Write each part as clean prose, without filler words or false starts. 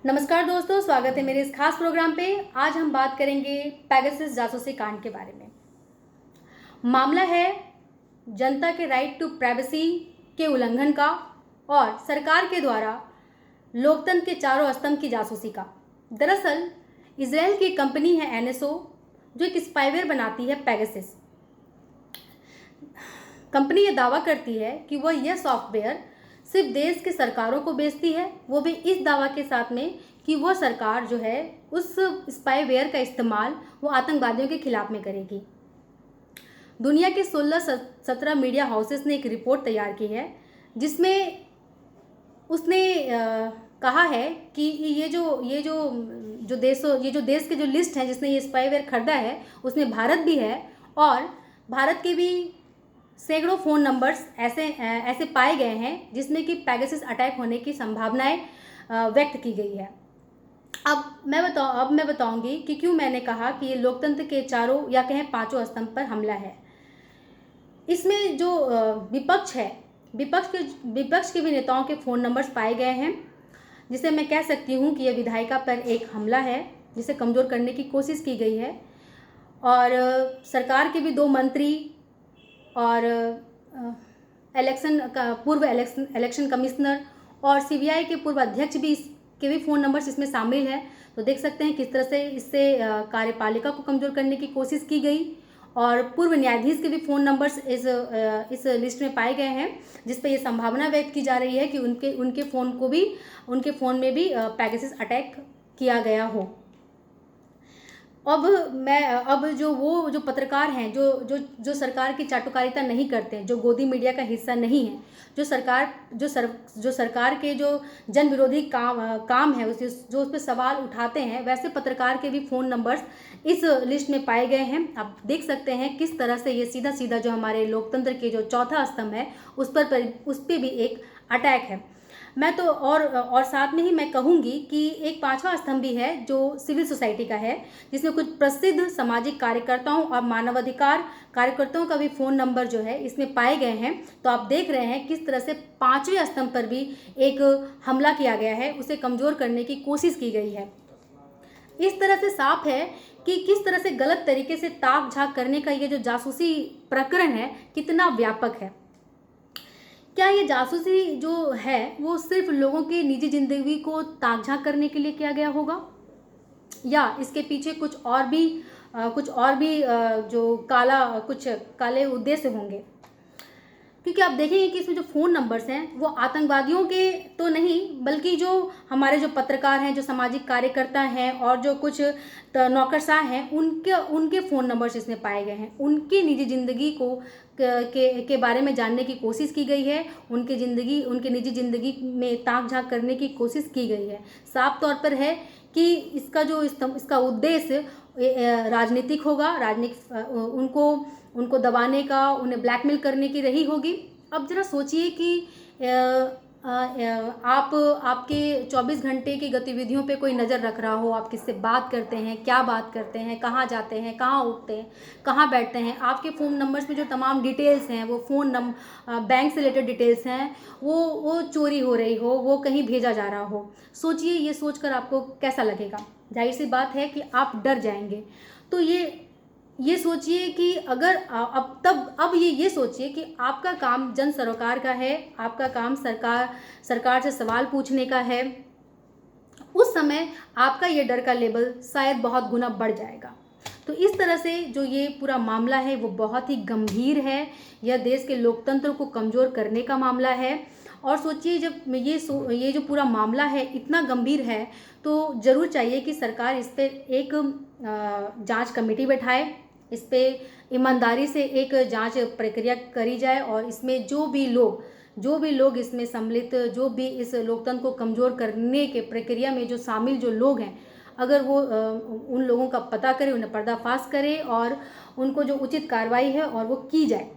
नमस्कार दोस्तों, स्वागत है मेरे इस खास प्रोग्राम पे। आज हम बात करेंगे पेगासस जासूसी कांड के बारे में। मामला है जनता के राइट टू प्राइवेसी के उल्लंघन का और सरकार के द्वारा लोकतंत्र के चारों स्तंभ की जासूसी का। दरअसल इसराइल की कंपनी है एनएसओ, जो एक स्पाईवेयर बनाती है पेगासस। कंपनी ये दावा करती है कि वह यह सॉफ्टवेयर सिर्फ देश के सरकारों को बेचती है, वो भी इस दावा के साथ में कि वह सरकार जो है उस स्पाईवेयर का इस्तेमाल वो आतंकवादियों के खिलाफ में करेगी। दुनिया के 16-17 मीडिया हाउसेस ने एक रिपोर्ट तैयार की है जिसमें उसने कहा है कि ये जो देश के जो लिस्ट है जिसने ये स्पाईवेयर खरीदा है उसमें भारत भी है, और भारत के भी सैकड़ों फ़ोन नंबर्स ऐसे पाए गए हैं जिसमें कि पेगासस अटैक होने की संभावनाएं व्यक्त की गई है। अब मैं बताऊंगी कि क्यों मैंने कहा कि ये लोकतंत्र के चारों या कहें पांचों स्तंभ पर हमला है। इसमें जो विपक्ष है, विपक्ष के भी नेताओं के फ़ोन नंबर्स पाए गए हैं, जिसे मैं कह सकती हूँ कि यह विधायिका पर एक हमला है जिसे कमज़ोर करने की कोशिश की गई है। और सरकार के भी 2 मंत्री और पूर्व इलेक्शन कमिश्नर और सीबीआई के पूर्व अध्यक्ष भी इसके भी फ़ोन नंबर्स इसमें शामिल हैं। तो देख सकते हैं किस तरह से इससे कार्यपालिका को कमज़ोर करने की कोशिश की गई। और पूर्व न्यायाधीश के भी फ़ोन नंबर्स इस लिस्ट में पाए गए हैं, जिस पर यह संभावना व्यक्त की जा रही है कि उनके फ़ोन में भी पेगासस अटैक किया गया हो। अब जो पत्रकार हैं जो सरकार की चाटुकारिता नहीं करते हैं, जो गोदी मीडिया का हिस्सा नहीं है, जो सरकार के जो जन विरोधी काम है जो उस पर सवाल उठाते हैं, वैसे पत्रकार के भी फ़ोन नंबर्स इस लिस्ट में पाए गए हैं। आप देख सकते हैं किस तरह से ये सीधा जो हमारे लोकतंत्र के जो चौथा स्तंभ है उस पर भी एक अटैक है। मैं तो और साथ में ही मैं कहूँगी कि एक 5वां स्तंभ भी है जो सिविल सोसाइटी का है, जिसमें कुछ प्रसिद्ध सामाजिक कार्यकर्ताओं और मानवाधिकार कार्यकर्ताओं का भी फ़ोन नंबर जो है इसमें पाए गए हैं। तो आप देख रहे हैं किस तरह से 5वें स्तंभ पर भी एक हमला किया गया है, उसे कमज़ोर करने की कोशिश की गई है। इस तरह से साफ है कि किस तरह से गलत तरीके से ताक झाँक करने का ये जो जासूसी प्रकरण है कितना व्यापक है। क्या ये जासूसी जो है वो सिर्फ लोगों की निजी ज़िंदगी को ताक झाँक करने के लिए किया गया होगा, या इसके पीछे कुछ और भी जो कुछ काले उद्देश्य होंगे? क्योंकि आप देखेंगे कि इसमें जो फ़ोन नंबर्स हैं वो आतंकवादियों के तो नहीं, बल्कि जो हमारे जो पत्रकार हैं, जो सामाजिक कार्यकर्ता हैं और जो कुछ नौकरशाह हैं, उनके फ़ोन नंबर्स इसमें पाए गए हैं। उनकी निजी ज़िंदगी के बारे में जानने की कोशिश की गई है, उनकी निजी ज़िंदगी में ताक झाँक करने की कोशिश की गई है। साफ तौर पर है कि इसका उद्देश्य राजनीतिक होगा, उनको दबाने का, उन्हें ब्लैकमेल करने की रही होगी। अब ज़रा सोचिए कि आपके 24 घंटे की गतिविधियों पे कोई नज़र रख रहा हो, आप किससे बात करते हैं, क्या बात करते हैं, कहाँ जाते हैं, कहाँ उठते हैं, कहाँ बैठते हैं, आपके फ़ोन नंबर्स में जो तमाम डिटेल्स हैं वो बैंक से रिलेटेड डिटेल्स हैं, वो चोरी हो रही हो, वो कहीं भेजा जा रहा हो। सोचिए, ये सोचकर आपको कैसा लगेगा? जाहिर सी बात है कि आप डर जाएंगे। तो ये सोचिए कि अगर अब ये सोचिए कि आपका काम जन सरोकार का है, आपका काम सरकार से सवाल पूछने का है। उस समय आपका ये डर का लेवल शायद बहुत गुना बढ़ जाएगा। तो इस तरह से जो ये पूरा मामला है वो बहुत ही गंभीर है। यह देश के लोकतंत्र को कमज़ोर करने का मामला है। और सोचिए, जब ये जो पूरा मामला है इतना गंभीर है, तो ज़रूर चाहिए कि सरकार इस पर एक जांच कमेटी बैठाए, इस पर ईमानदारी से एक जांच प्रक्रिया करी जाए, और इसमें जो भी लोग इसमें सम्मिलित, जो भी इस लोकतंत्र को कमज़ोर करने के प्रक्रिया में जो शामिल जो लोग हैं, अगर वो उन लोगों का पता करे, उन्हें पर्दाफाश करे और उनको जो उचित कार्रवाई है और वो की जाए।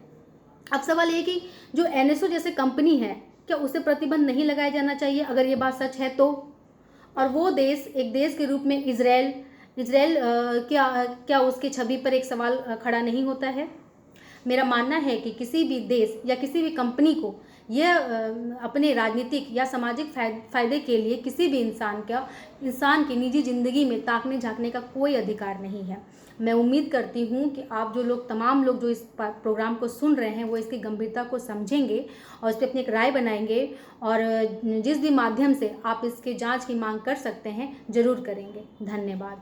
अब सवाल ये कि जो एनएसओ जैसे कंपनी है, क्या उसे प्रतिबंध नहीं लगाया जाना चाहिए अगर ये बात सच है तो? और वो एक देश के रूप में इजराइल क्या उसकी छवि पर एक सवाल खड़ा नहीं होता है? मेरा मानना है कि किसी भी देश या किसी भी कंपनी को यह अपने राजनीतिक या सामाजिक फ़ायदे के लिए किसी भी इंसान की निजी ज़िंदगी में ताकने झाँकने का कोई अधिकार नहीं है। मैं उम्मीद करती हूँ कि आप तमाम लोग जो इस प्रोग्राम को सुन रहे हैं वो इसकी गंभीरता को समझेंगे और इस पर अपनी एक राय बनाएंगे, और जिस भी माध्यम से आप इसके जांच की मांग कर सकते हैं ज़रूर करेंगे। धन्यवाद।